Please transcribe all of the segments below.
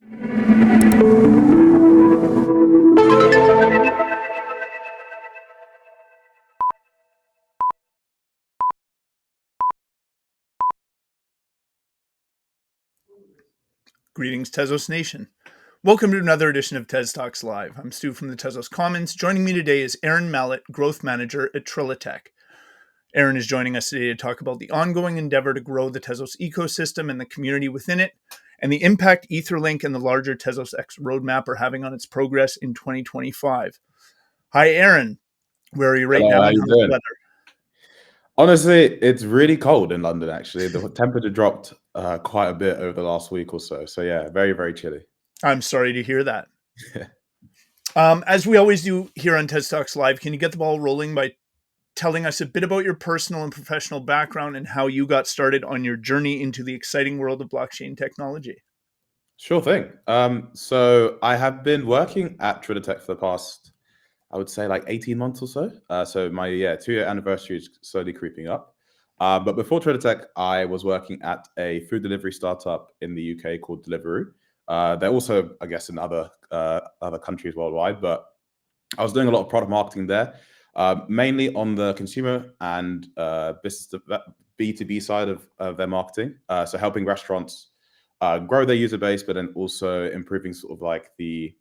Greetings, Tezos Nation. Welcome to another edition of TezTalks Live. I'm Stu from the Tezos Commons. Joining me today is Aaron Mallet, Growth Manager at Trilitech. Aaron is joining us today to talk about the ongoing endeavor to grow the Tezos ecosystem and the community within it, and the impact Etherlink and the larger Tezos X roadmap are having on its progress in 2025. Hi, Aaron. Where are you right Hello, now? how And you how's the doing? weather? Honestly, it's really cold in London, actually. The temperature dropped quite a bit over the last week or so. So yeah, very, very chilly. I'm sorry to hear that. As we always do here on TezTalks Live, can you get the ball rolling by telling us a bit about your personal and professional background and how you got started on your journey into the exciting world of blockchain technology? Sure thing. So I have been working at Trilitech for the past, I would say, like 18 months or so. So my 2-year anniversary is slowly creeping up. But before Trilitech, I was working at a food delivery startup in the UK called Deliveroo. They're also, I guess, in other countries worldwide, but I was doing a lot of product marketing there, mainly on the consumer and B2B side of their marketing. So helping restaurants grow their user base, but then also improving sort of like the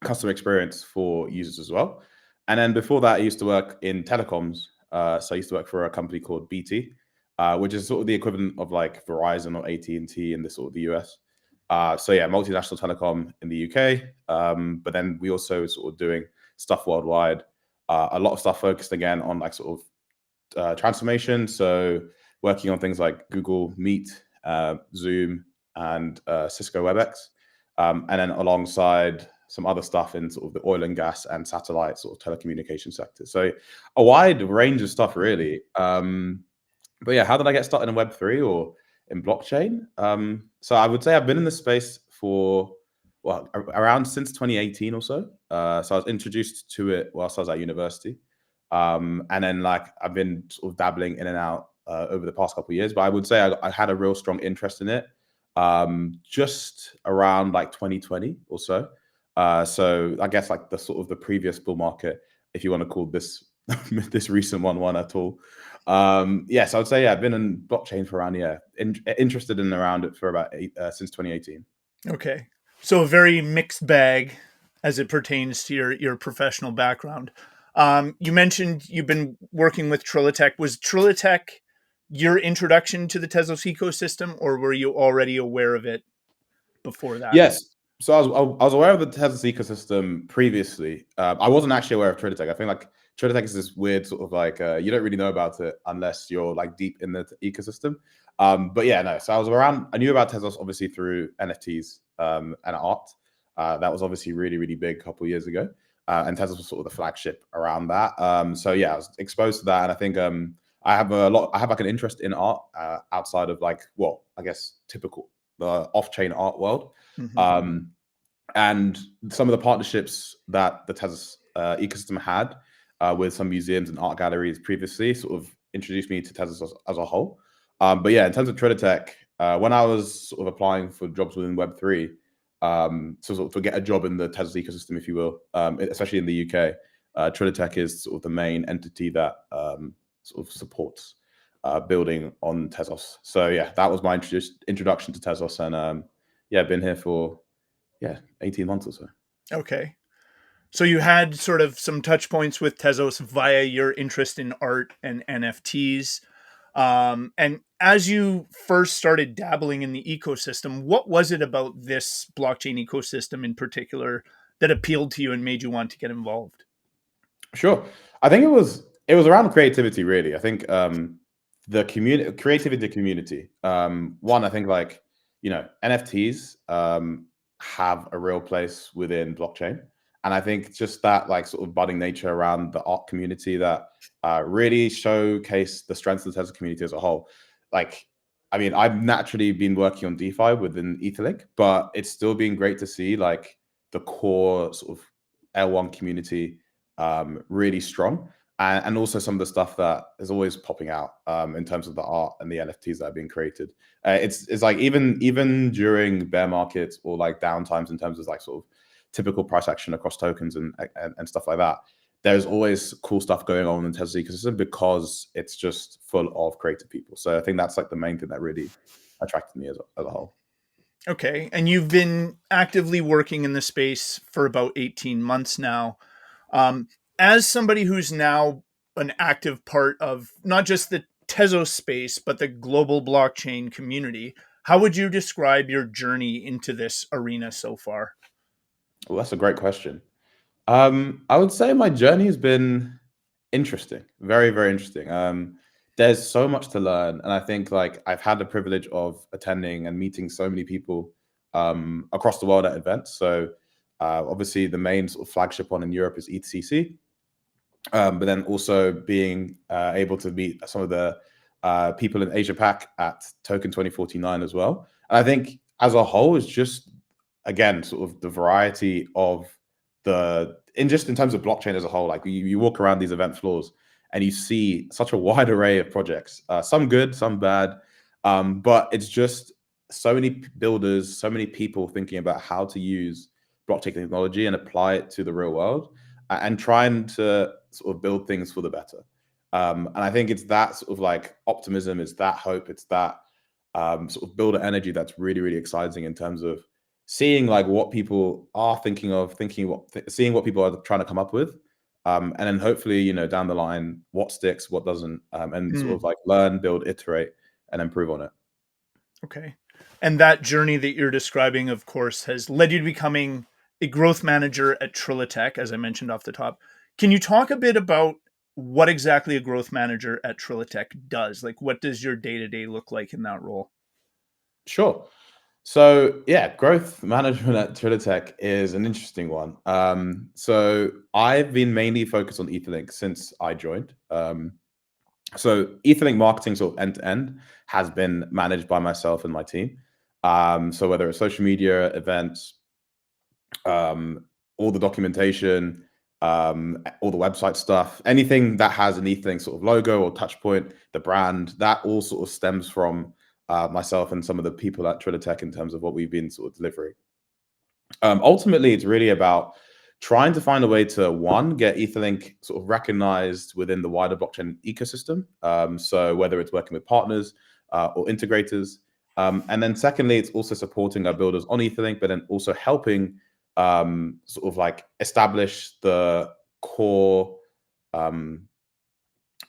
customer experience for users as well. And then before that, I used to work in telecoms. So I used to work for a company called BT, which is sort of the equivalent of like Verizon or AT&T in the sort of the US. So yeah, multinational telecom in the UK. But then we also sort of doing stuff worldwide. A lot of stuff focused again on like sort of transformation. So working on things like Google Meet, Zoom, and Cisco WebEx. And then alongside some other stuff in sort of the oil and gas and satellite sort of telecommunication sector. So a wide range of stuff really. But yeah, how did I get started in Web3 or in blockchain? So I would say I've been in this space for around since 2018 or so. So I was introduced to it whilst I was at university. And then like I've been sort of dabbling in and out over the past couple of years. But I would say I had a real strong interest in it just around like 2020 or so. So I guess like the sort of the previous bull market, if you want to call this this recent one at all. Yes, I would say I've been in blockchain for around interested in around it for about since 2018. Okay. So a very mixed bag as it pertains to your professional background. You mentioned you've been working with Trilitech. Was Trilitech your introduction to the Tezos ecosystem, or were you already aware of it before that? Yes. So I was aware of the Tezos ecosystem previously. I wasn't actually aware of Trilitech. I think like Trilitech is this weird sort of like you don't really know about it unless you're like deep in the ecosystem. But yeah, no. So I was around. I knew about Tezos obviously through NFTs and art. That was obviously really really big a couple of years ago, and Tezos was sort of the flagship around that. So yeah, I was exposed to that, and I think I have like an interest in art outside of like I guess typical the off-chain art world. Mm-hmm. And some of the partnerships that the Tezos ecosystem had with some museums and art galleries previously sort of introduced me to Tezos as a whole. But yeah, in terms of Trilitech, when I was sort of applying for jobs within Web3, so sort of to get a job in the Tezos ecosystem, if you will, especially in the UK, Trilitech is sort of the main entity that sort of supports building on Tezos. So yeah, that was my introduction to Tezos, and yeah, been here for 18 months or so. Okay. So you had sort of some touch points with Tezos via your interest in art and NFTs. And as you first started dabbling in the ecosystem, what was it about this blockchain ecosystem in particular that appealed to you and made you want to get involved? Sure. I think it was around creativity, really. I think the community. One, I think like NFTs have a real place within blockchain, and I think just that like sort of budding nature around the art community that really showcase the strengths of the Tesla community as a whole. Like, I mean, I've naturally been working on DeFi within Etherlink, but it's still been great to see like the core sort of L1 community really strong. and also some of the stuff that is always popping out in terms of the art and the NFTs that are being created. It's like even during bear markets or like downtimes in terms of like sort of typical price action across tokens and stuff like that, there's always cool stuff going on in the Tezos ecosystem because it's just full of creative people. So I think that's like the main thing that really attracted me as a whole. Okay. And you've been actively working in the space for about 18 months now. Um, as somebody who's now an active part of not just the Tezos space, but the global blockchain community, how would you describe your journey into this arena so far? Well, that's a great question. I would say my journey has been interesting, very, very interesting. There's so much to learn, and I think like I've had the privilege of attending and meeting so many people across the world at events. So obviously, the main sort of flagship one in Europe is ETCC, but then also being able to meet some of the people in Asia Pac at Token 2049 as well. And I think as a whole, is just again sort of the variety of in terms of blockchain as a whole. Like you walk around these event floors and you see such a wide array of projects, some good, some bad, but it's just so many builders, so many people thinking about how to use blockchain technology and apply it to the real world and trying to sort of build things for the better. And I think it's that sort of like optimism, it's that hope, it's that sort of builder energy that's really, really exciting in terms of seeing like what people are thinking of, seeing what people are trying to come up with, and then hopefully, down the line, what sticks, what doesn't, and sort of like learn, build, iterate, and improve on it. Okay. And that journey that you're describing, of course, has led you to becoming a growth manager at Trilitech, as I mentioned off the top. Can you talk a bit about what exactly a growth manager at Trilitech does? Like, what does your day to day look like in that role? Sure. So yeah, growth management at Trilitech is an interesting one. So I've been mainly focused on Etherlink since I joined. So Etherlink marketing sort of end to end has been managed by myself and my team. So whether it's social media, events, all the documentation, all the website stuff, anything that has an Etherlink sort of logo or touch point, the brand, that all sort of stems from myself and some of the people at Trilitech in terms of what we've been sort of delivering. Ultimately, it's really about trying to find a way to one, get Etherlink sort of recognized within the wider blockchain ecosystem. So whether it's working with partners or integrators, and then secondly, it's also supporting our builders on Etherlink, but then also helping sort of like establish the core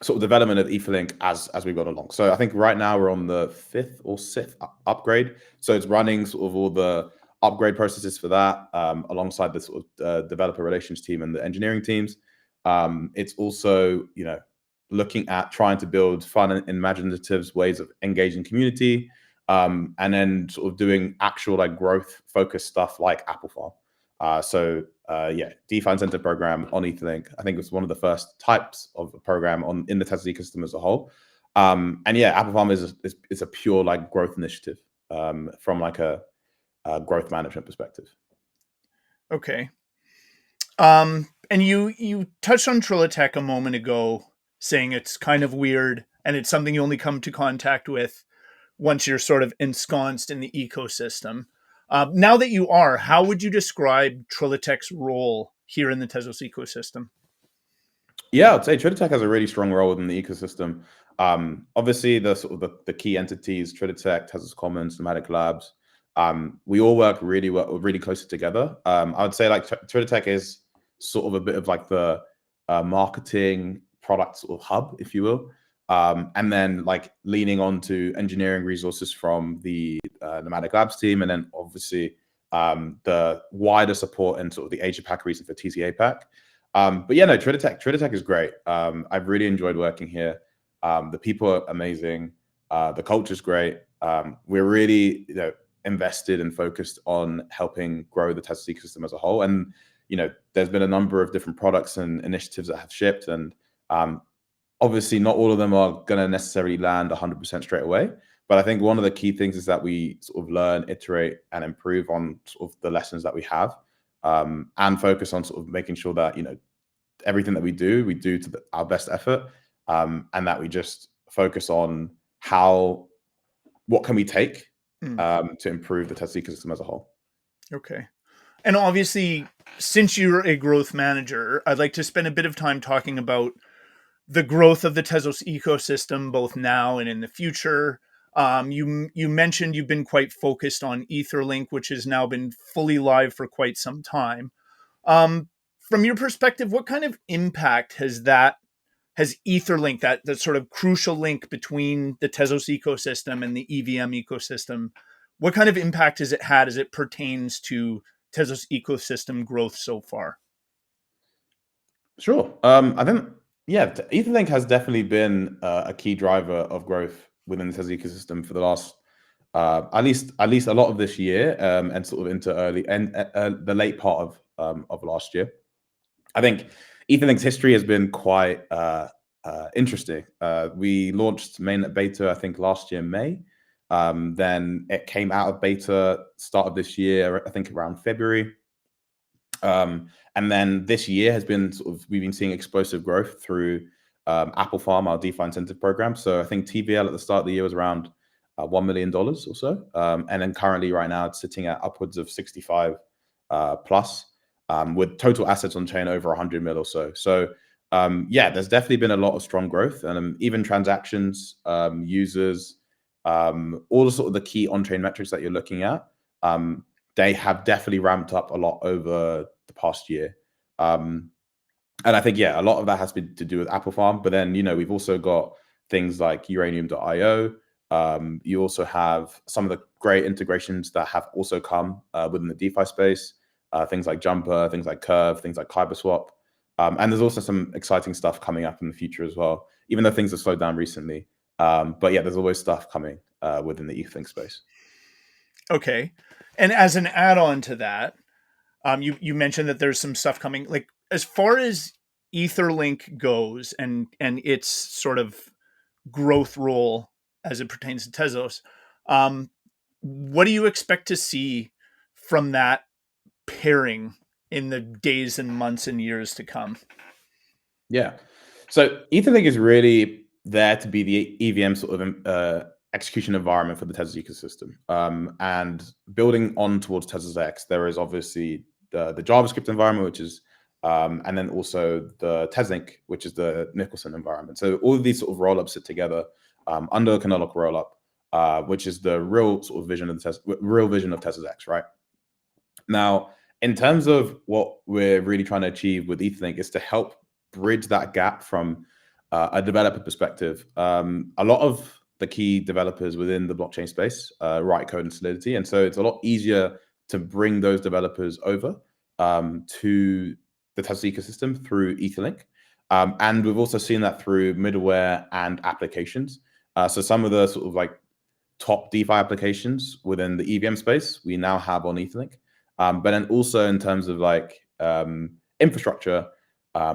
sort of development of Etherlink as we've gone along. So I think right now we're on the fifth or sixth upgrade. So it's running sort of all the upgrade processes for that alongside the sort of developer relations team and the engineering teams. It's also looking at trying to build fun and imaginative ways of engaging community, and then sort of doing actual like growth focused stuff like Apple Farm. DeFi incentive program on Etherlink. I think it's one of the first types of a program in the Tezos ecosystem as a whole. Apple Farm is a pure like growth initiative from like a growth management perspective. Okay. And you touched on Trilitech a moment ago, saying it's kind of weird and it's something you only come to contact with once you're sort of ensconced in the ecosystem. Now that you are, how would you describe Trilitech's role here in the Tezos ecosystem? Yeah, I'd say Trilitech has a really strong role within the ecosystem. Obviously, the sort of the key entities, Trilitech, Tezos Commons, Nomadic Labs, we all work really closely together. I would say like Trilitech is sort of a bit of like the marketing product sort of hub, if you will. And then like leaning on to engineering resources from the Nomadic Labs team, and then obviously the wider support and sort of the Asia Pac region for TCA Pac. Trilitech is great. I've really enjoyed working here. The people are amazing. The culture's great. We're really invested and focused on helping grow the Tezos ecosystem as a whole. And there's been a number of different products and initiatives that have shipped, and obviously not all of them are going to necessarily land 100% straight away. But I think one of the key things is that we sort of learn, iterate, and improve on sort of the lessons that we have, and focus on sort of making sure that everything that we do to our best effort, and that we just focus on what can we take to improve the Tezos ecosystem as a whole. Okay. And obviously, since you're a growth manager, I'd like to spend a bit of time talking about the growth of the Tezos ecosystem, both now and in the future. You mentioned you've been quite focused on Etherlink, which has now been fully live for quite some time. From your perspective, what kind of impact has Etherlink, that sort of crucial link between the Tezos ecosystem and the EVM ecosystem, what kind of impact has it had as it pertains to Tezos ecosystem growth so far? Sure. I think, Etherlink has definitely been a key driver of growth within the Tezos ecosystem for the last, at least a lot of this year, and sort of into the late part of last year. I think Etherlink's history has been quite interesting. We launched mainnet beta, I think, last year, May. Then it came out of beta start of this year, I think around February. And then this year has been we've been seeing explosive growth through Apple Farm, our DeFi incentive program. So I think TVL at the start of the year was around $1 million or so. And then currently right now it's sitting at upwards of 65 plus, with total assets on chain over 100 mil or so. So there's definitely been a lot of strong growth, and even transactions, users, all the sort of the key on-chain metrics that you're looking at, they have definitely ramped up a lot over the past year. And I think, a lot of that has been to do with Apple Farm. But then, we've also got things like uranium.io. You also have some of the great integrations that have also come within the DeFi space, things like Jumper, things like Curve, things like KyberSwap. And there's also some exciting stuff coming up in the future as well, even though things have slowed down recently. But there's always stuff coming within the Etherlink space. Okay. And as an add-on to that, you mentioned that there's some stuff coming. Like, as far as Etherlink goes and its sort of growth role as it pertains to Tezos, what do you expect to see from that pairing in the days and months and years to come? Yeah. So Etherlink is really there to be the EVM sort of execution environment for the Tezos ecosystem. And building on towards Tezos X, there is obviously the JavaScript environment, which is, and then also the Tezlink, which is the Nicholson environment. So all of these sort of roll-ups sit together under a canonical roll-up, which is the real sort of vision of Tezos X, right? Now, in terms of what we're really trying to achieve with Etherlink is to help bridge that gap from a developer perspective. A lot of the key developers within the blockchain space write code in Solidity, and so it's a lot easier to bring those developers over to the Tezos ecosystem through Etherlink. And we've also seen that through middleware and applications. So some of the sort of like top DeFi applications within the EVM space we now have on Etherlink. But then also in terms of like infrastructure,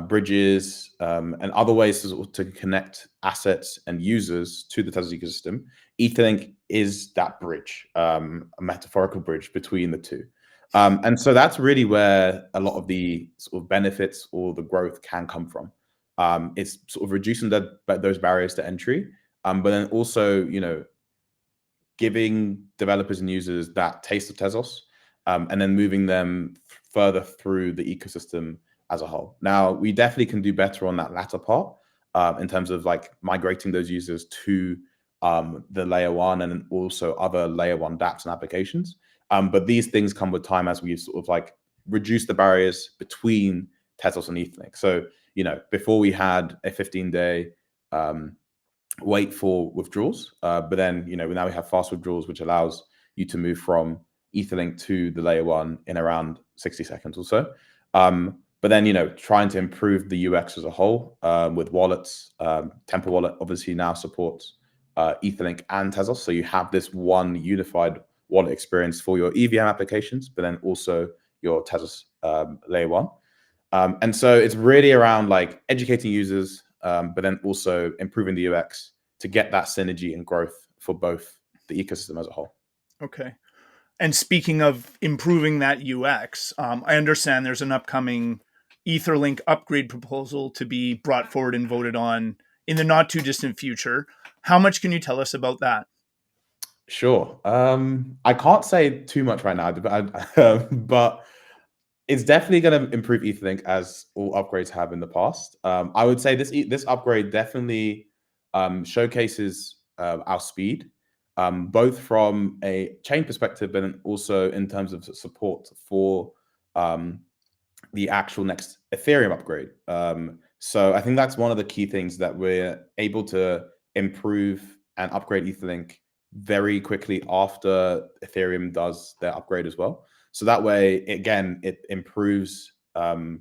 bridges, and other ways to connect assets and users to the Tezos ecosystem, Etherlink is that bridge, a metaphorical bridge between the two. And so that's really where a lot of the sort of benefits or the growth can come from. It's sort of reducing those barriers to entry, but then also, giving developers and users that taste of Tezos, and then moving them further through the ecosystem as a whole. Now, we definitely can do better on that latter part in terms of like migrating those users to the layer one and also other layer one dApps and applications. But these things come with time as we sort of like reduce the barriers between Tezos and Etherlink. So, before we had a 15-day wait for withdrawals, but then, now we have fast withdrawals, which allows you to move from Etherlink to the layer one in around 60 seconds or so. But then, trying to improve the UX as a whole with wallets. Temple Wallet obviously now supports Etherlink and Tezos. So you have this one unified wallet experience for your EVM applications, but then also your Tezos layer one. And so it's really around like educating users, but then also improving the UX to get that synergy and growth for both the ecosystem as a whole. Okay. And speaking of improving that UX, I understand there's an upcoming Etherlink upgrade proposal to be brought forward and voted on in the not too distant future. How much can you tell us about that? Sure. I can't say too much right now, but it's definitely going to improve Etherlink as all upgrades have in the past. I would say this upgrade definitely showcases our speed, both from a chain perspective, but then also in terms of support for um, the actual next Ethereum upgrade. So I think that's one of the key things, that we're able to improve and upgrade Etherlink very quickly after Ethereum does their upgrade as well. So that way, again, it improves the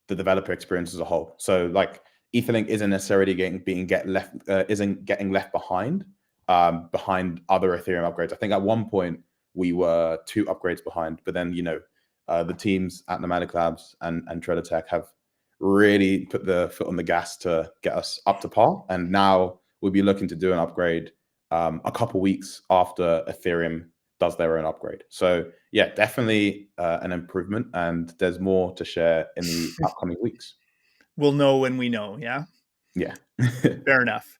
developer experience as a whole. So like Etherlink isn't necessarily isn't getting left behind behind other Ethereum upgrades. I think at one point we were 2 upgrades behind, but then the teams at Nomadic Labs and Trilitech have really put the foot on the gas to get us up to par. And now we'll be looking to do an upgrade a couple weeks after Ethereum does their own upgrade. So yeah, definitely an improvement, and there's more to share in the upcoming weeks. We'll know when we know. Yeah, Yeah. fair enough.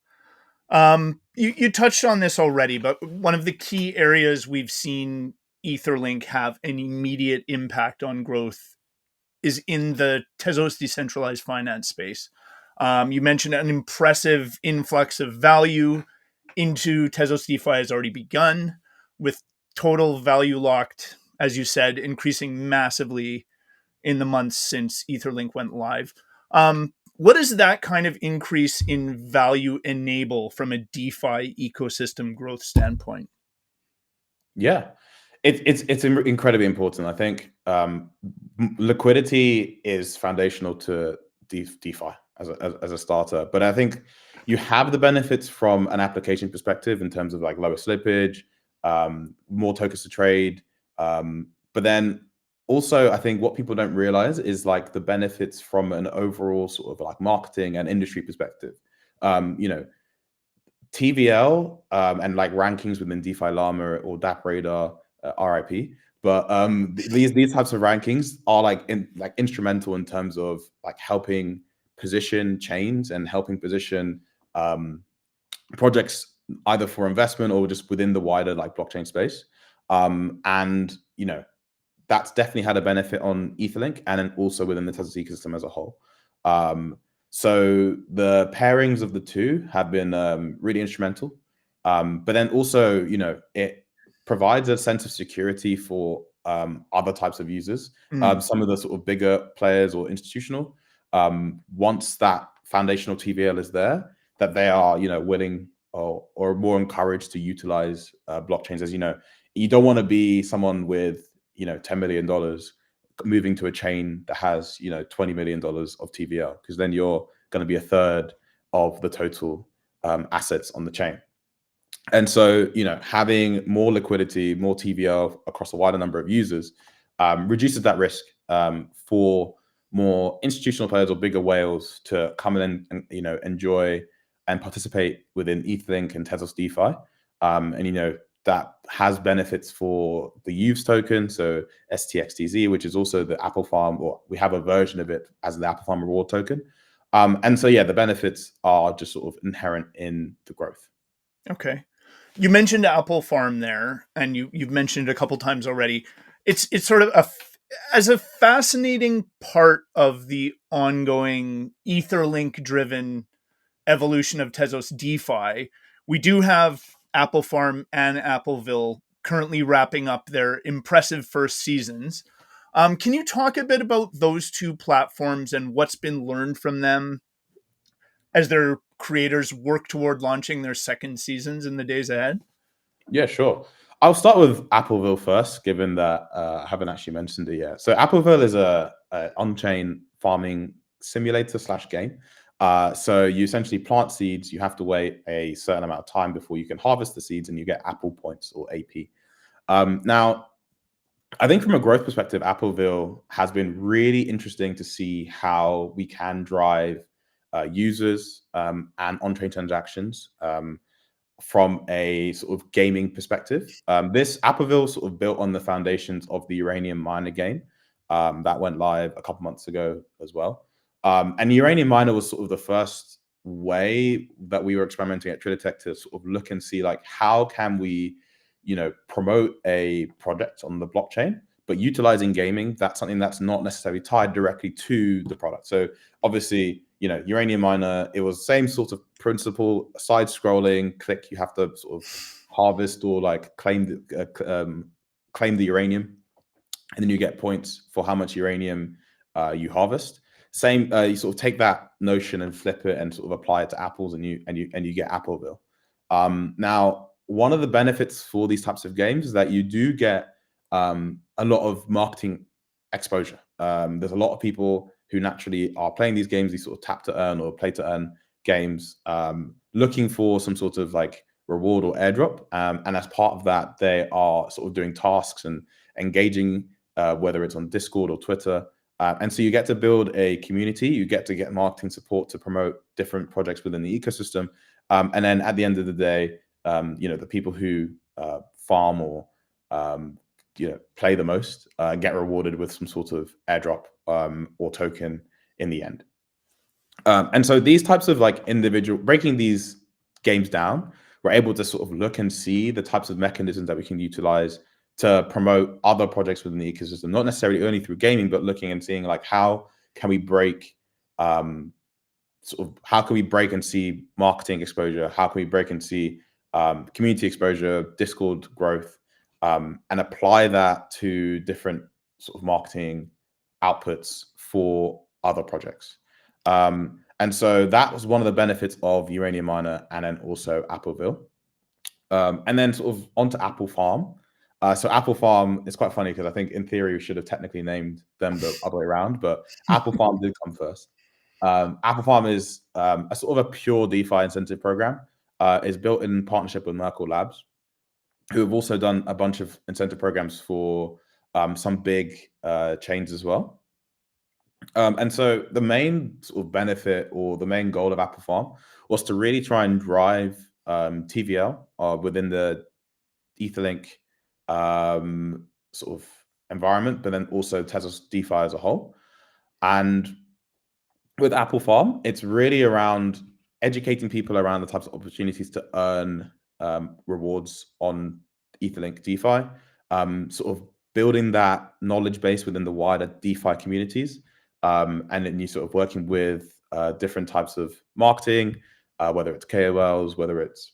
You touched on this already, but one of the key areas we've seen Etherlink have an immediate impact on growth is in the Tezos decentralized finance space. You mentioned an impressive influx of value into Tezos DeFi has already begun, with total value locked, as you said, increasing massively in the months since Etherlink went live. What does that kind of increase in value enable from a DeFi ecosystem growth standpoint? Yeah, it's incredibly important. I think liquidity is foundational to DeFi as a starter. But I think you have the benefits from an application perspective in terms of like lower slippage, more tokens to trade. But then also, I think what people don't realize is like the benefits from an overall sort of like marketing and industry perspective. You know, TVL and like rankings within DeFi Llama or DApp Radar, RIP. But these types of rankings are like instrumental in terms of like helping position chains and helping position projects either for investment or just within the wider like blockchain space. And that's definitely had a benefit on Etherlink and then also within the Tezos ecosystem as a whole. So the pairings of the two have been really instrumental. But then also, it provides a sense of security for other types of users. Some of the sort of bigger players or institutional, once that foundational TVL is there, that they are, willing or more encouraged to utilize blockchains. As you don't want to be someone with $10 million moving to a chain that has $20 million of TVL, because then you're going to be a third of the total assets on the chain. And so having more liquidity, more TVL across a wider number of users reduces that risk for more institutional players or bigger whales to come in and enjoy and participate within Etherlink and Tezos DeFi. And that has benefits for the use token, so STXTZ, which is also the Apple Farm, or we have a version of it as the Apple Farm reward token. And so, yeah, the benefits are just sort of inherent in the growth. Okay. You mentioned Apple Farm there, and you've mentioned it a couple times already. It's sort of as a fascinating part of the ongoing Etherlink driven evolution of Tezos DeFi. We do have Apple Farm and Appleville currently wrapping up their impressive first seasons. Can you talk a bit about those two platforms and what's been learned from them as their creators work toward launching their second seasons in the days ahead? Yeah, sure. I'll start with Appleville first, given that I haven't actually mentioned it yet. So Appleville is a on-chain farming simulator / game. So you essentially plant seeds. You have to wait a certain amount of time before you can harvest the seeds, and you get Apple points or AP. Now, I think from a growth perspective, Appleville has been really interesting to see how we can drive users and on-chain transactions from a sort of gaming perspective. This Appleville sort of built on the foundations of the Uranium Miner game. that went live a couple months ago as well. And Uranium Miner was sort of the first way that we were experimenting at Trilitech to sort of look and see like how can we, promote a project on the blockchain, but utilizing gaming, that's something that's not necessarily tied directly to the product. So obviously, Uranium Miner, it was same sort of principle, side scrolling, click, you have to sort of harvest or like claim the uranium, and then you get points for how much uranium you harvest. Same, you sort of take that notion and flip it and sort of apply it to apples, and you get Appleville. Now, one of the benefits for these types of games is that you do get a lot of marketing exposure. There's a lot of people who naturally are playing these games, these sort of tap to earn or play to earn games, looking for some sort of like reward or airdrop. And as part of that, they are sort of doing tasks and engaging, whether it's on Discord or Twitter. And so you get to build a community, you get to get marketing support to promote different projects within the ecosystem. And then at the end of the day, the people who farm or play the most get rewarded with some sort of airdrop or token in the end. And so these types of like individual breaking these games down, we're able to sort of look and see the types of mechanisms that we can utilize to promote other projects within the ecosystem, not necessarily only through gaming, but looking and seeing like how can we break how can we break and see marketing exposure? How can we break and see community exposure, Discord growth, and apply that to different sort of marketing outputs for other projects. And so that was one of the benefits of Uranium Miner and then also Appleville. And then sort of onto Apple Farm. So Apple Farm is quite funny because I think in theory we should have technically named them the other way around, but Apple Farm did come first. Apple Farm is a sort of a pure DeFi incentive program. It's built in partnership with Merkle Labs, who have also done a bunch of incentive programs for some big chains as well. And so the main sort of benefit or the main goal of Apple Farm was to really try and drive TVL within the Etherlink sort of environment, but then also Tezos DeFi as a whole. And with Apple Farm, it's really around educating people around the types of opportunities to earn rewards on Etherlink DeFi, sort of building that knowledge base within the wider DeFi communities, and then you sort of working with different types of marketing, whether it's KOLs, whether it's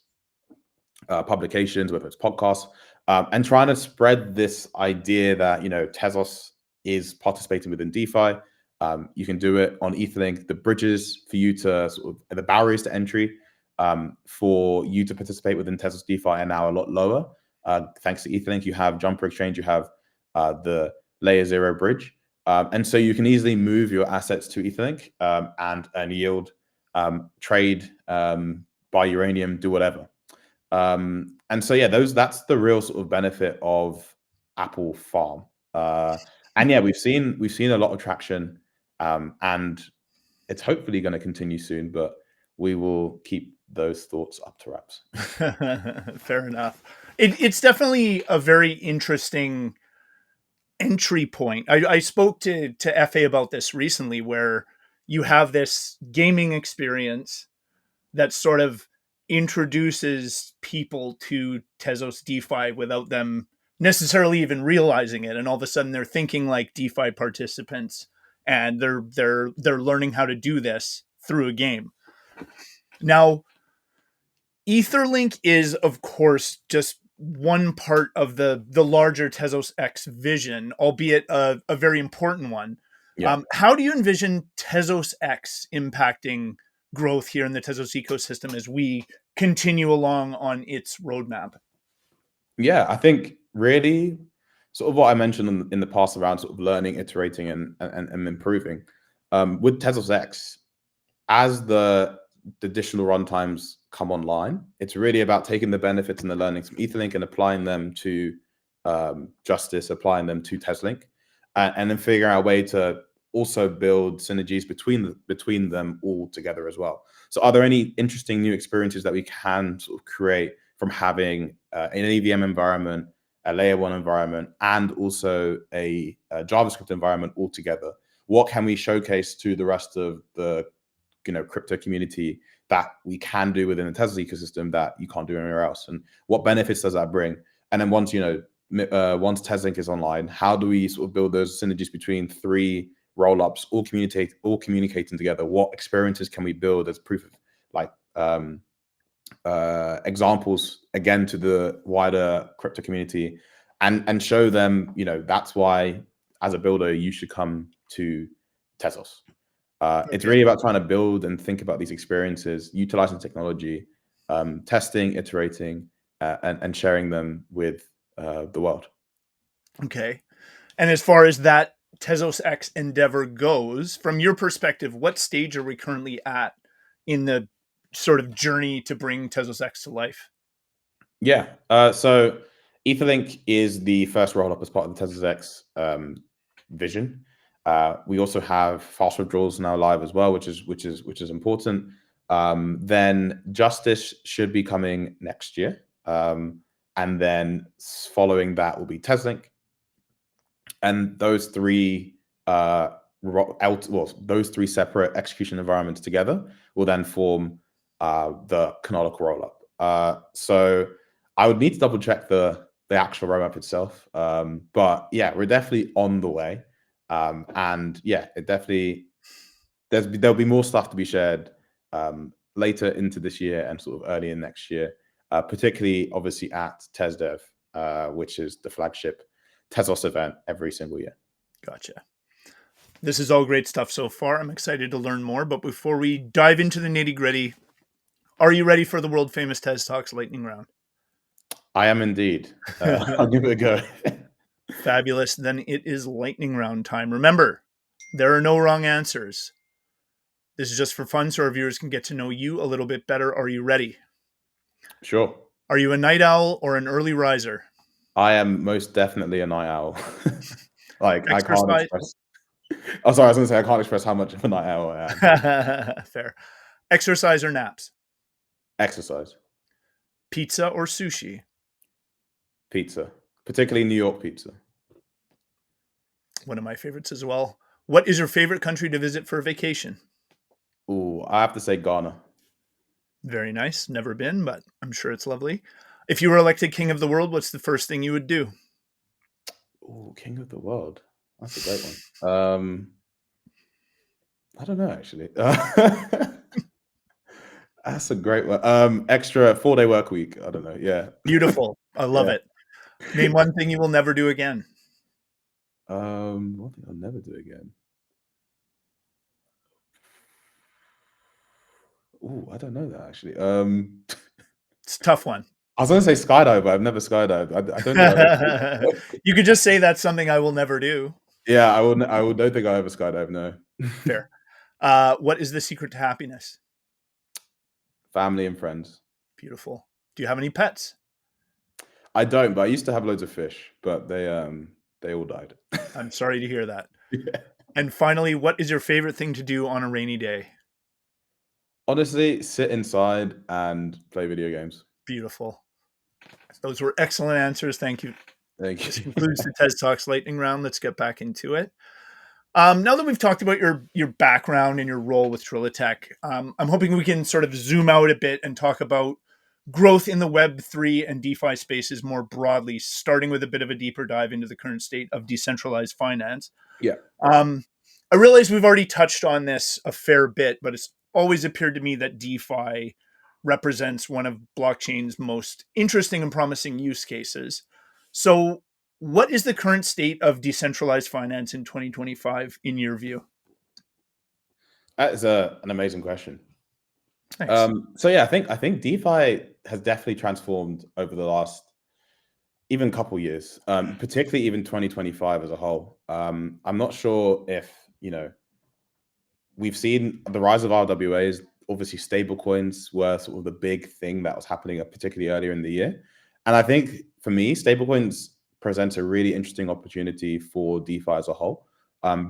publications, whether it's podcasts, and trying to spread this idea that Tezos is participating within DeFi. You can do it on Etherlink. The bridges for you to sort of the barriers to entry for you to participate within Tezos DeFi are now a lot lower. Thanks to Etherlink, you have Jumper Exchange, you have the Layer 0 bridge. And so you can easily move your assets to Etherlink and yield, trade, buy uranium, do whatever. And so, yeah, that's the real sort of benefit of Apple Farm. And yeah, we've seen a lot of traction, and it's hopefully going to continue soon, but we will keep those thoughts up to wraps. Fair enough. It's definitely a very interesting entry point. I spoke to FA about this recently, where you have this gaming experience that sort of introduces people to Tezos DeFi without them necessarily even realizing it, and all of a sudden they're thinking like DeFi participants, and they're learning how to do this through a game. Now, Etherlink is, of course, just one part of the larger Tezos X vision, albeit a very important one. Yeah. How do you envision Tezos X impacting growth here in the Tezos ecosystem as we continue along on its roadmap? Yeah, I think really sort of what I mentioned in the past around sort of learning, iterating, and improving. With Tezos X, as the additional runtimes come online, it's really about taking the benefits and the learnings from Etherlink and applying them to Justice, applying them to TezLink, and then figuring out a way to also build synergies between them all together as well. So are there any interesting new experiences that we can sort of create from having an EVM environment a layer one environment, and also a JavaScript environment all together. What can we showcase to the rest of the crypto community that we can do within the Tezos ecosystem that you can't do anywhere else? And what benefits does that bring? And then once TezLink is online, how do we sort of build those synergies between three roll-ups, all communicating together? What experiences can we build as proof of examples again to the wider crypto community, and show them, that's why as a builder you should come to Tezos. It's really about trying to build and think about these experiences, utilizing technology, testing, iterating, and sharing them with the world. Okay. And as far as that Tezos X endeavor goes, from your perspective, what stage are we currently at in the sort of journey to bring Tezos X to life? Yeah. So Etherlink is the first roll-up as part of the Tezos X vision. We also have fast withdrawals now live as well, which is important. Then Justice should be coming next year, and then following that will be TezLink, and those three those three separate execution environments together will then form the canonical rollup. So I would need to double check the actual roadmap itself, but yeah, we're definitely on the way. And yeah, it definitely there'll be more stuff to be shared later into this year and sort of early in next year, particularly obviously at TezDev, which is the flagship Tezos event every single year. Gotcha. This is all great stuff so far. I'm excited to learn more, but before we dive into the nitty-gritty, are you ready for the world famous TezTalks lightning round? I am indeed. I'll give it a go. Fabulous. Then it is lightning round time. Remember, there are no wrong answers. This is just for fun, so our viewers can get to know you a little bit better. Are you ready? Sure. Are you a night owl or an early riser? I am most definitely a night owl. I can't express. Oh, sorry, I was going to say I can't express how much of a night owl I am. Fair. Exercise or naps? Exercise. Pizza or sushi? Pizza, particularly New York pizza. One of my favorites as well. What is your favorite country to visit for a vacation? Ooh, I have to say Ghana. Very nice. Never been, but I'm sure it's lovely. If you were elected king of the world, what's the first thing you would do? Ooh, king of the world. That's a great one. I don't know, actually. That's a great one. Extra 4-day work week. I don't know. Yeah. Beautiful. I love it. Name one thing you will never do again. One thing I'll never do again. Ooh, I don't know that actually. It's a tough one. I was going to say skydive, but I've never skydived. I don't know. You could just say that's something I will never do. Yeah, I don't think I ever skydive. No. Fair. What is the secret to happiness? Family and friends. Beautiful. Do you have any pets? I don't, but I used to have loads of fish, but they all died. I'm sorry to hear that. Yeah. And finally, what is your favorite thing to do on a rainy day? Honestly, sit inside and play video games. Beautiful. Those were excellent answers. Thank you. Thank you. This concludes the TezTalks lightning round. Let's get back into it. Now that we've talked about your background and your role with Trilitech, I'm hoping we can sort of zoom out a bit and talk about growth in the Web3 and DeFi spaces more broadly, starting with a bit of a deeper dive into the current state of decentralized finance. Yeah. I realize we've already touched on this a fair bit, but it's always appeared to me that DeFi represents one of blockchain's most interesting and promising use cases. So what is the current state of decentralized finance in 2025 in your view? That is an amazing question. Thanks. So yeah, I think DeFi has definitely transformed over the last even couple years, particularly even 2025 as a whole. I'm not sure if we've seen the rise of RWAs. Obviously, stablecoins were sort of the big thing that was happening, particularly earlier in the year. And I think for me, stablecoins presents a really interesting opportunity for DeFi as a whole,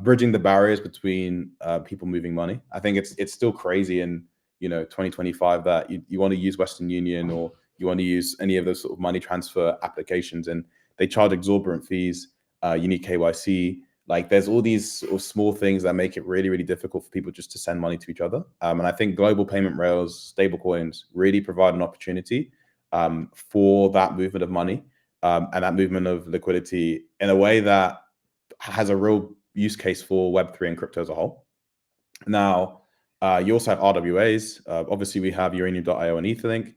bridging the barriers between people moving money. I think it's still crazy in 2025 that you want to use Western Union or you want to use any of those sort of money transfer applications, and they charge exorbitant fees. You need KYC. Like there's all these sort of small things that make it really, really difficult for people just to send money to each other. And I think global payment rails, stablecoins really provide an opportunity for that movement of money and that movement of liquidity in a way that has a real use case for Web3 and crypto as a whole. Now, you also have RWAs. Obviously, we have Uranium.io and Etherlink.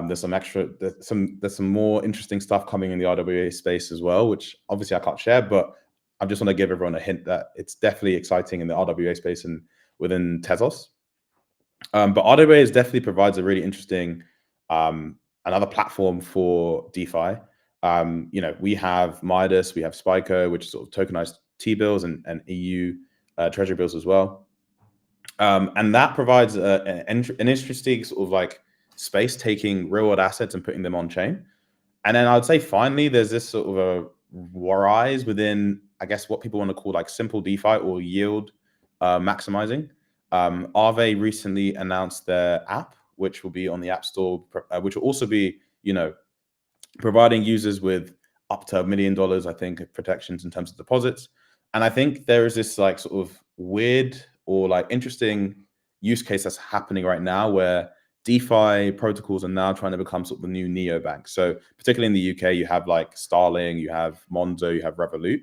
There's some more interesting stuff coming in the RWA space as well, which obviously I can't share, but I just want to give everyone a hint that it's definitely exciting in the RWA space and within Tezos. But RWAs definitely provides a really interesting another platform for DeFi. We have Midas, we have Spyco, which is sort of tokenized T-bills and EU treasury bills as well. And that provides an interesting sort of like space, taking real world assets and putting them on chain. And then I would say finally, there's this sort of a rise within, I guess, what people want to call like simple DeFi or yield maximizing. Aave recently announced their app, which will be on the App Store, which will also be, providing users with up to $1 million, I think, of protections in terms of deposits. And I think there is this like sort of weird or like interesting use case that's happening right now where DeFi protocols are now trying to become sort of the new neobanks. So particularly in the UK, you have like Starling, you have Monzo, you have Revolut.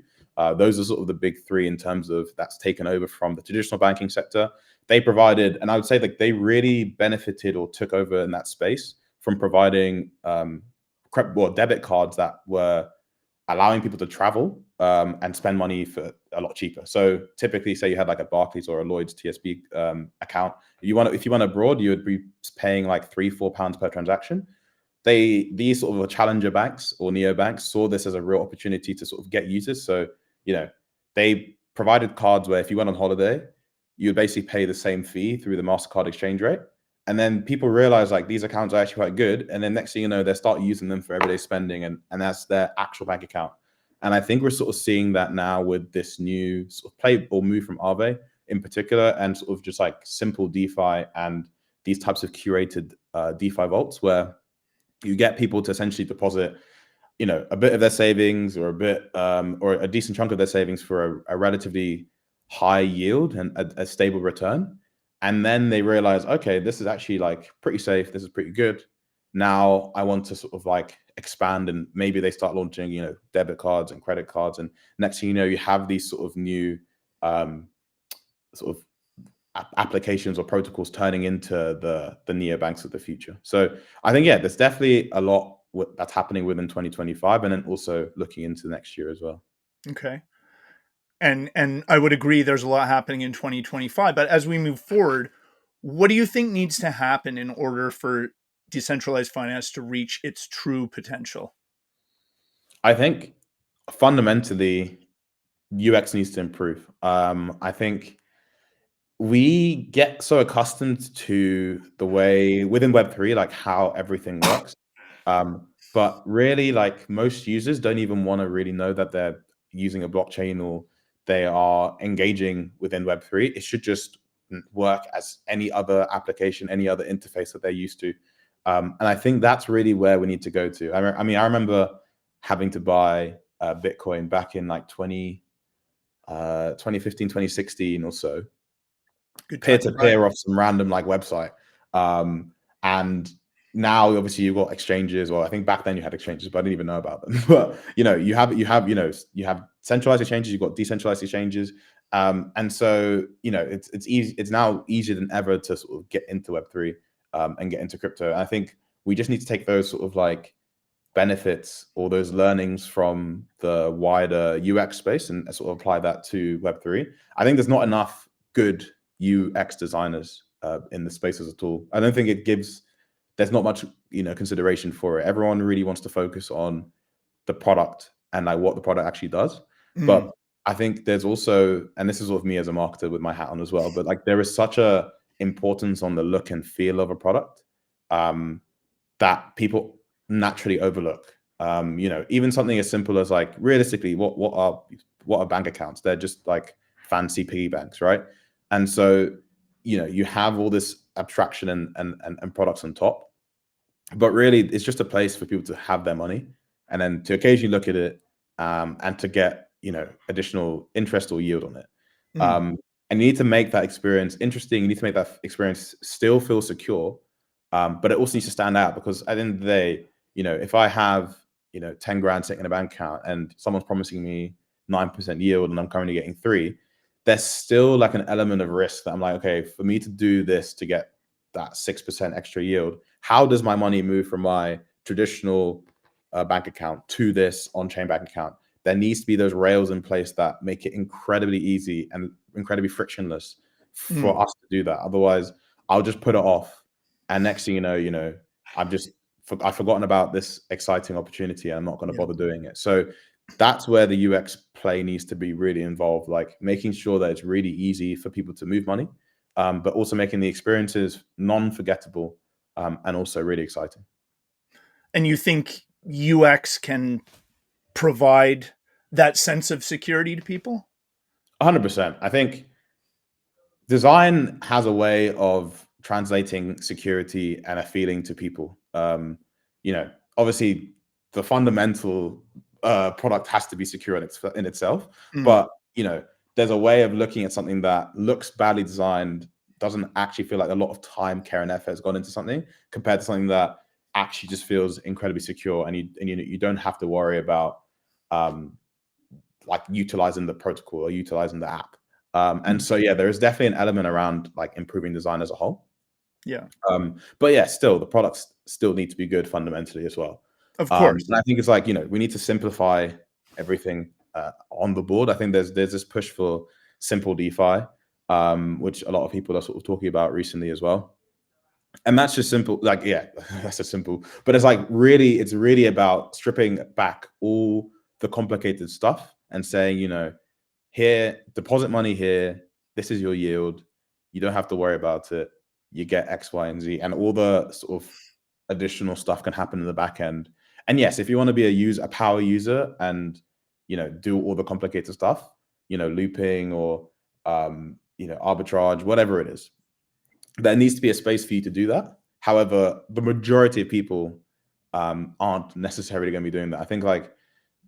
Those are sort of the big three in terms of that's taken over from the traditional banking sector. They provided, and I would say like they really benefited or took over in that space from providing debit cards that were allowing people to travel and spend money for a lot cheaper. So typically, say you had like a Barclays or a Lloyd's TSB account. If you went abroad, you would be paying like £3-4 per transaction. These sort of challenger banks or neobanks saw this as a real opportunity to sort of get users. So they provided cards where if you went on holiday, you would basically pay the same fee through the MasterCard exchange rate. And then people realize like these accounts are actually quite good. And then next thing you know, they start using them for everyday spending and that's their actual bank account. And I think we're sort of seeing that now with this new sort of play or move from Aave in particular and sort of just like simple DeFi and these types of curated DeFi vaults where you get people to essentially deposit, a bit of their savings or a bit or a decent chunk of their savings for a relatively high yield and a stable return. And then they realize, okay, this is actually like pretty safe. This is pretty good. Now I want to sort of like expand and maybe they start launching, debit cards and credit cards. And next thing you know, you have these sort of new sort of applications or protocols turning into the neobanks of the future. So I think, yeah, there's definitely a lot that's happening within 2025 and then also looking into next year as well. Okay. And I would agree there's a lot happening in 2025, but as we move forward, what do you think needs to happen in order for decentralized finance to reach its true potential? I think fundamentally UX needs to improve. I think we get so accustomed to the way within Web3, like how everything works. But really, like most users don't even want to really know that they're using a blockchain or they are engaging within Web3. It should just work as any other application, any other interface that they're used to. And I think that's really where we need to go to. I remember having to buy Bitcoin back in like 2015, 2016 or so, peer-to-peer off some random like website. And now obviously you've got exchanges, or I think back then you had exchanges, but I didn't even know about them. But you have centralized exchanges, you've got decentralized exchanges. And so it's easy, it's now easier than ever to sort of get into Web3 and get into crypto. And I think we just need to take those sort of like benefits or those learnings from the wider UX space and sort of apply that to Web3. I think there's not enough good UX designers in the spaces at all. I don't think there's not much consideration for it. Everyone really wants to focus on the product and like what the product actually does. But I think there's also, and this is sort of me as a marketer with my hat on as well, but like there is such a importance on the look and feel of a product that people naturally overlook. Even something as simple as like realistically, what are bank accounts? They're just like fancy piggy banks, right? And so you have all this abstraction and products on top, but really it's just a place for people to have their money and then to occasionally look at it and to get additional interest or yield on it. Mm. And you need to make that experience interesting. You need to make that experience still feel secure, but it also needs to stand out, because at the end of the day, if I have 10 grand sitting in a bank account and someone's promising me 9% yield and I'm currently getting 3, there's still like an element of risk that I'm like, okay, for me to do this to get that 6% extra yield, how does my money move from my traditional bank account to this on-chain bank account? There needs to be those rails in place that make it incredibly easy and incredibly frictionless for us to do that. Otherwise, I'll just put it off, and next thing you know, I've forgotten about this exciting opportunity, and I'm not going to bother doing it. So that's where the UX play needs to be really involved, like making sure that it's really easy for people to move money, but also making the experiences non-forgettable, and also really exciting. And you think UX can provide that sense of security to people? 100%. I think design has a way of translating security and a feeling to people. Obviously, the fundamental product has to be secure in itself, but there's a way of looking at something that looks badly designed, doesn't actually feel like a lot of time, care, and effort has gone into something, compared to something that actually just feels incredibly secure, and you don't have to worry about like utilizing the protocol or utilizing the app. And so, there is definitely an element around like improving design as a whole. Yeah. But yeah, still the products still need to be good fundamentally as well. Of course. And I think it's like, we need to simplify everything on the board. I think there's this push for simple DeFi, which a lot of people are sort of talking about recently as well. And that's just simple. Like, yeah, that's just simple. But it's really about stripping back all the complicated stuff and saying, here, deposit money here. This is your yield. You don't have to worry about it. You get X, Y, and Z, and all the sort of additional stuff can happen in the back end. And yes, if you want to be a power user and do all the complicated stuff, looping or arbitrage, whatever it is, there needs to be a space for you to do that. However, the majority of people aren't necessarily going to be doing that. I think like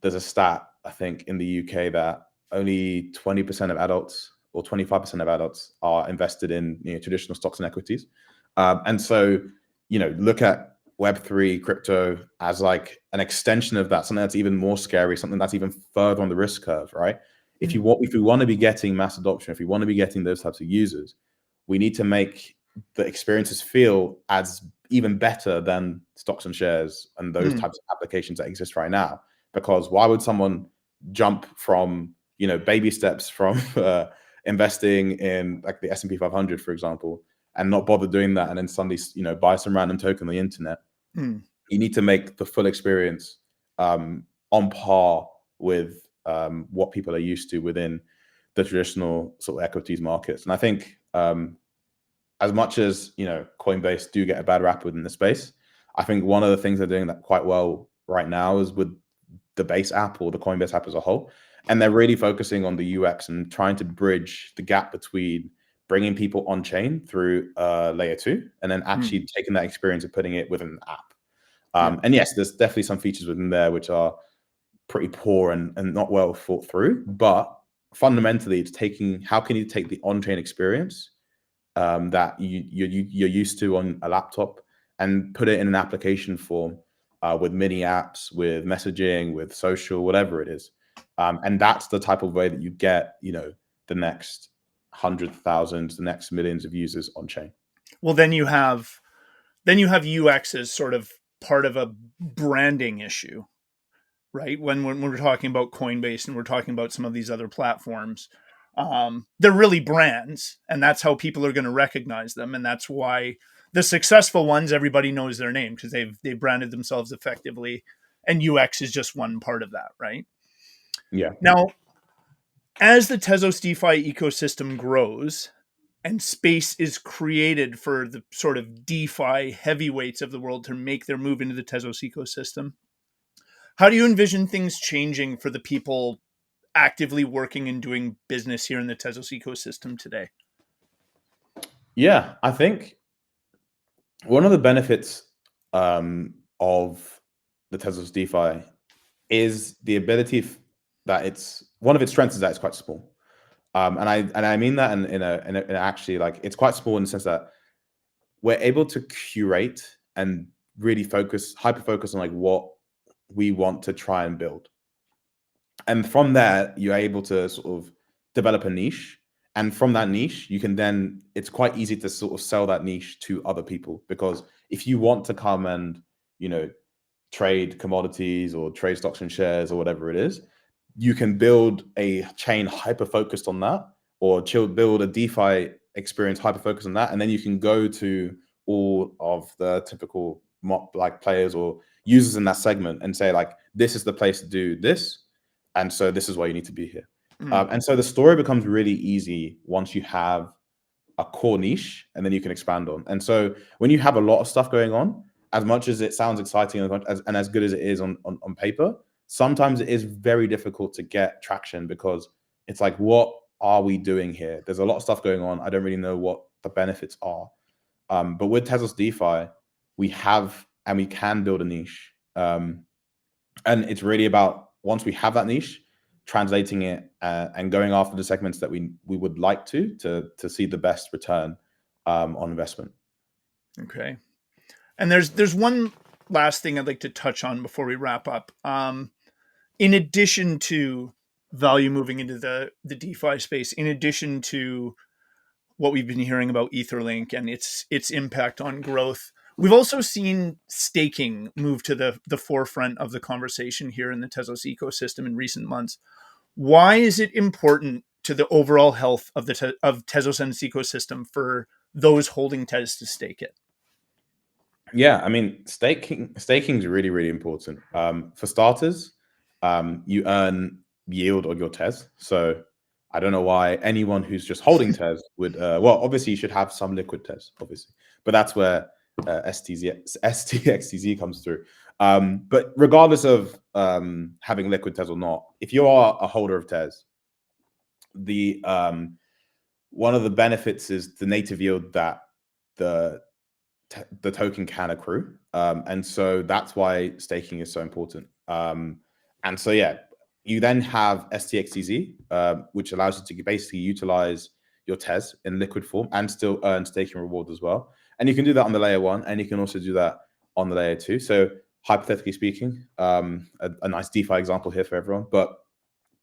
there's a stat, I think, in the UK that only 20% of adults or 25% of adults are invested in traditional stocks and equities. And so, look at Web3 crypto as like an extension of that, something that's even more scary, something that's even further on the risk curve, right? If we want to be getting mass adoption, if we want to be getting those types of users, we need to make the experiences feel as even better than stocks and shares and those types of applications that exist right now. Because why would someone jump from baby steps from investing in like the S&P 500, for example, and not bother doing that, and then suddenly buy some random token on the internet? You need to make the full experience on par with what people are used to within the traditional sort of equities markets. And I think as much as Coinbase do get a bad rap within the space, I think one of the things they're doing that quite well right now is with the base app or the Coinbase app as a whole. And they're really focusing on the UX and trying to bridge the gap between bringing people on chain through layer 2 and then actually taking that experience and putting it within the app. And yes, there's definitely some features within there which are pretty poor and not well thought through. But fundamentally, it's taking, how can you take the on-chain experience that you're used to on a laptop and put it in an application form with mini apps, with messaging, with social, whatever it is. And that's the type of way that you get, the next 100,000, the next millions of users on chain. Well, then you have UX as sort of part of a branding issue, right? When we're talking about Coinbase and we're talking about some of these other platforms, they're really brands, and that's how people are going to recognize them, and that's why the successful ones, everybody knows their name because they've branded themselves effectively, and UX is just one part of that, right? Yeah. Now, as the Tezos DeFi ecosystem grows and space is created for the sort of DeFi heavyweights of the world to make their move into the Tezos ecosystem, how do you envision things changing for the people actively working and doing business here in the Tezos ecosystem today? Yeah, I think one of the benefits of the Tezos DeFi is the ability that it's one of its strengths is that it's quite small. And I mean that in a actually, like, it's quite small in the sense that we're able to curate and really hyper focus on like what we want to try and build. And from there, you're able to sort of develop a niche. And from that niche, you can then, it's quite easy to sort of sell that niche to other people. Because if you want to come and, you know, trade commodities or trade stocks and shares or whatever it is, you can build a chain hyper focused on that, or build a DeFi experience hyper focused on that. And then you can go to all of the typical like players or users in that segment and say, like, this is the place to do this. And so this is why you need to be here. And so the story becomes really easy once you have a core niche, and then you can expand on. And so when you have a lot of stuff going on, as much as it sounds exciting and as good as it is on paper, sometimes it is very difficult to get traction, because it's like, what are we doing here? There's a lot of stuff going on. I don't really know what the benefits are. But with Tezos DeFi, we have and we can build a niche. And it's really about, once we have that niche, translating it and going after the segments that we would like to see the best return on investment. Okay. And there's one last thing I'd like to touch on before we wrap up. In addition to value moving into the DeFi space, in addition to what we've been hearing about Etherlink and its impact on growth, we've also seen staking move to the forefront of the conversation here in the Tezos ecosystem in recent months. Why is it important to the overall health of of Tezos and its ecosystem for those holding Tez to stake it? Yeah, I mean, staking is really, really important. For starters, you earn yield on your Tez. So I don't know why anyone who's just holding Tez would. Well, obviously you should have some liquid Tez, obviously, but that's where STXTZ comes through. But regardless of having liquid Tez or not, if you are a holder of Tez, the one of the benefits is the native yield that the token can accrue. And so that's why staking is so important. And so, yeah, you then have STXTZ, which allows you to basically utilize your Tez in liquid form and still earn staking reward as well. And you can do that on the layer 1, and you can also do that on the layer 2. So hypothetically speaking, a nice DeFi example here for everyone, but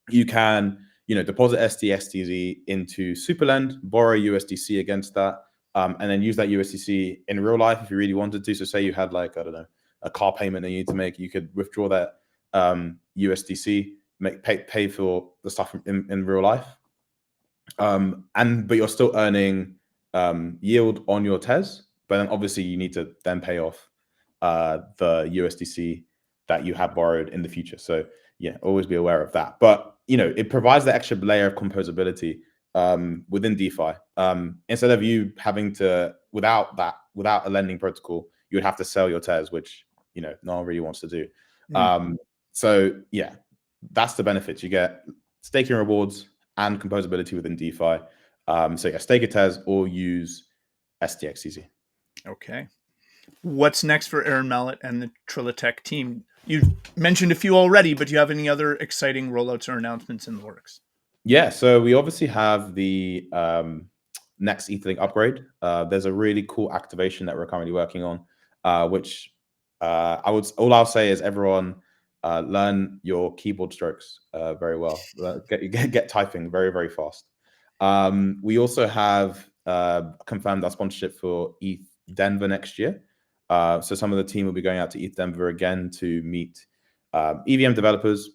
you can, deposit STXTZ into Superlend, borrow USDC against that, and then use that USDC in real life if you really wanted to. So say you had, like, I don't know, a car payment that you need to make, you could withdraw that USDC, pay for the stuff in real life, but you're still earning yield on your Tez. But then obviously you need to then pay off the USDC that you have borrowed in the future. So yeah, always be aware of that. But it provides the extra layer of composability within DeFi. Instead of you having to, without a lending protocol, you would have to sell your Tez, which no one really wants to do. So yeah, that's the benefits. You get staking rewards and composability within DeFi. So yeah, stake a Tez or use STXTZ. Okay. What's next for Aaron Mallet and the Trilitech team? You've mentioned a few already, but do you have any other exciting rollouts or announcements in the works? Yeah, so we obviously have the next Etherlink upgrade. There's a really cool activation that we're currently working on, which all I'll say is, everyone learn your keyboard strokes very well. Get typing very, very fast. We also have confirmed our sponsorship for ETH Denver next year. So some of the team will be going out to ETH Denver again to meet EVM developers.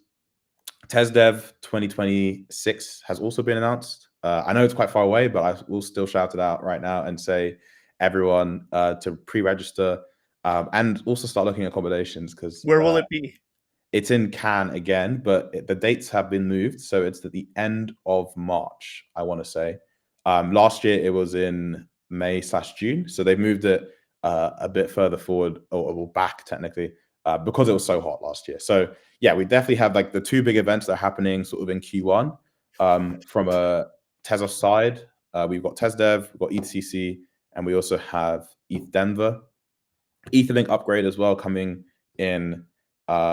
TezDev 2026 has also been announced. I know it's quite far away, but I will still shout it out right now and say, everyone to pre-register and also start looking at accommodations, because where will it be? It's in Cannes again, but the dates have been moved, so it's at the end of March, I want to say. Last year it was in May/June, so they've moved it a bit further forward, or back technically, because it was so hot last year. So yeah, we definitely have, like, the two big events that are happening sort of in Q1. From a Tezos side, we've got TezDev, we've got ETHCC, and we also have ETH Denver. Etherlink upgrade as well coming in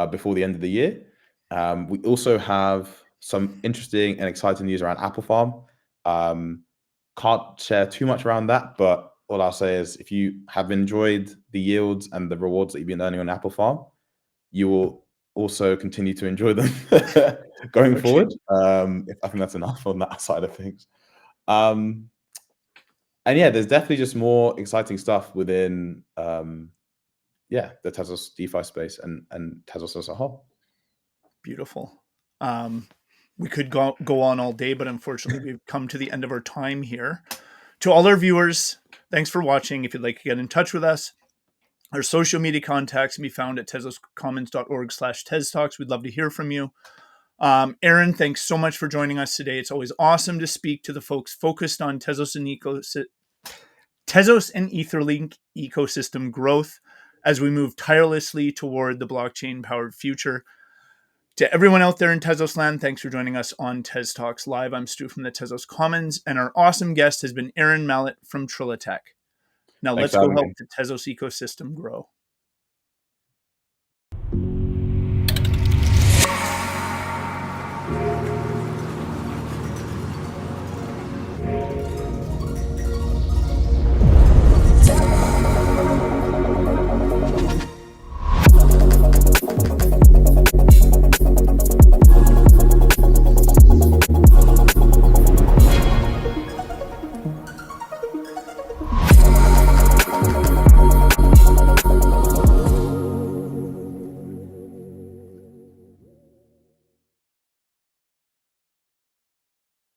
before the end of the year. We also have some interesting and exciting news around Apple Farm. Can't share too much around that, but all I'll say is if you have enjoyed the yields and the rewards that you've been earning on Apple Farm, you will also continue to enjoy them going forward. I think that's enough on that side of things. And yeah, there's definitely just more exciting stuff within the Tezos DeFi space and Tezos as a whole. Beautiful. We could go on all day, but unfortunately we've come to the end of our time here. To all our viewers, thanks for watching. If you'd like to get in touch with us, our social media contacts can be found at tezoscommons.org/TezTalks. We'd love to hear from you. Aaron, thanks so much for joining us today. It's always awesome to speak to the folks focused on Tezos and Etherlink ecosystem growth as we move tirelessly toward the blockchain-powered future. To everyone out there in Tezos land, thanks for joining us on TezTalks Live. I'm Stu from the Tezos Commons, and our awesome guest has been Aaron Mallet from Trilitech. Now let's go help the Tezos ecosystem grow.